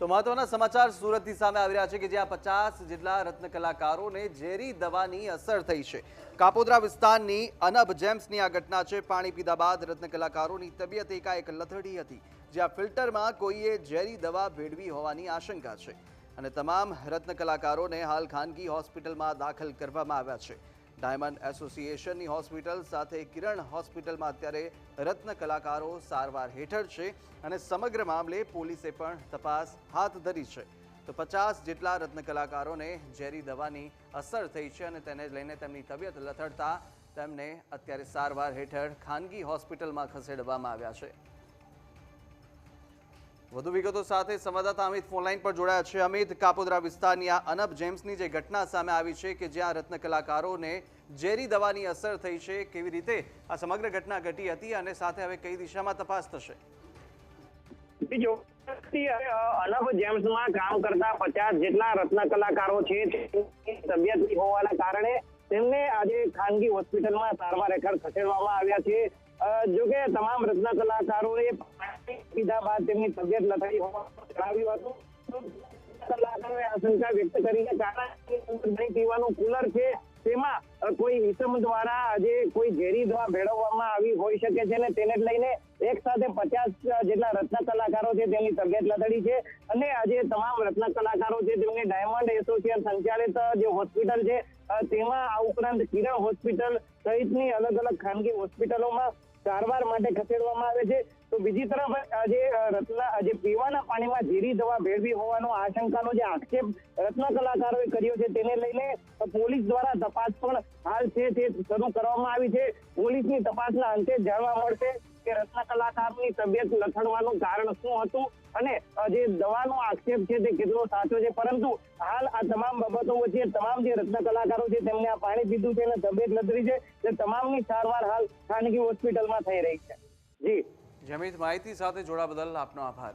તો મહત્વના સમાચાર સુરતથી સામે આવી રહ્યા છે કે જ્યાં 50 જેટલા રત્ન કલાકારોને ઝેરી દવાની અસર થઈ છે। કાપોદ્રા વિસ્તારની અનબ જેમ્સની આ ઘટના છે। પાણી પીધા બાદ રત્ન કલાકારોની તબિયત એકાએક લથડી હતી, જ્યાં ફિલ્ટરમાં કોઈએ ઝેરી દવા ભેળવી હોવાની આશંકા છે અને તમામ રત્ન કલાકારોને હાલ ખાનગી હોસ્પિટલમાં દાખલ કરવામાં આવ્યા છે। ડાયમંડ એસોસિએશનની હોસ્પિટલ સાથે કિરણ હોસ્પિટલમાં અત્યારે રત્ન કલાકારો સારવાર હેઠળ છે અને સમગ્ર મામલે પોલીસે પણ તપાસ હાથ ધરી છે। તો 50 જેટલા રત્ન કલાકારોને ઝેરી દવાની અસર થઈ છે અને તેને લઈને તેમની તબિયત લથડતા તેમને અત્યારે સારવાર હેઠળ ખાનગી હોસ્પિટલમાં ખસેડવામાં આવ્યા છે। વધુ વિગતો સાથે સંવાદદાતા અમિત ફોનલાઈન પર જોડાયા છે। અમિત, કાપોદ્રા વિસ્તારની આ અનબ જેમ્સની જે ઘટના સામે આવી છે કે જ્યાં રત્ન કલાકારોને ઝેરી દવાની અસર થઈ છે, કેવી રીતે આ સમગ્ર ઘટના ઘટી હતી અને સાથે હવે કઈ દિશામાં તપાસ થશે? અનબ જેમ્સમાં કામ કરતા 50 જેટલા રત્ન કલાકારો છે, તબિયત હોવાના કારણે તેમને આજે ખાનગી હોસ્પિટલમાં સારવાર હેઠળ ખસેડવામાં આવ્યા છે। જોકે તમામ રત્ન કલાકારોએ પાણી પીધા બાદ તેમની તબિયત લથડી હોવાનું જણાવ્યું હતું। કલાકારોએ આશંકા વ્યક્ત કરી કે કારણ પીવાનું કુલર છે તેમાં કોઈ ઇસમ દ્વારા આજે કોઈ ઝેરી દવા ભેળવવામાં આવી હોઈ શકે છે અને તેને લઈને એક સાથે 50 જેટલા રત્ન કલાકારો છે તેની તબિયત લથડી છે અને આજે તમામ રત્ન કલાકારો છે તેમને ડાયમંડ એસોસિએશન સંચાલિત જે હોસ્પિટલ છે તેમાં આ ઉપરાંત કિરણ હોસ્પિટલ સહિતની અલગ અલગ ખાનગી હોસ્પિટલોમાં સારવાર માટે ખસેડવામાં આવે છે। તો બીજી તરફ આજે પીવાના પાણીમાં ઝેરી દવા ભેળવી હોવાનો આશંકાનો જે આક્ષેપ રત્ન કલાકારોએ કર્યો છે તેને લઈને પોલીસ દ્વારા તપાસ પણ હાલ છે તે શરૂ કરવામાં આવી છે। પોલીસની તપાસના અંતે જાણવા મળશે કે રત્ન કલાકારોની તબિયત લથડવાનું કારણ શું હતું અને જે દવાનો આક્ષેપ છે તે કેટલો સાચો છે, પરંતુ હાલ આ તમામ બાબતો વચ્ચે તમામ જે રત્ન કલાકારો છે તેમને આ પાણી પીધું છે અને તબિયત લથડી છે તે તમામની સારવાર હાલ ખાનગી હોસ્પિટલમાં થઈ રહી છે। જી જમીત, માહિતી સાથે જોડા બદલ આપનો આભાર।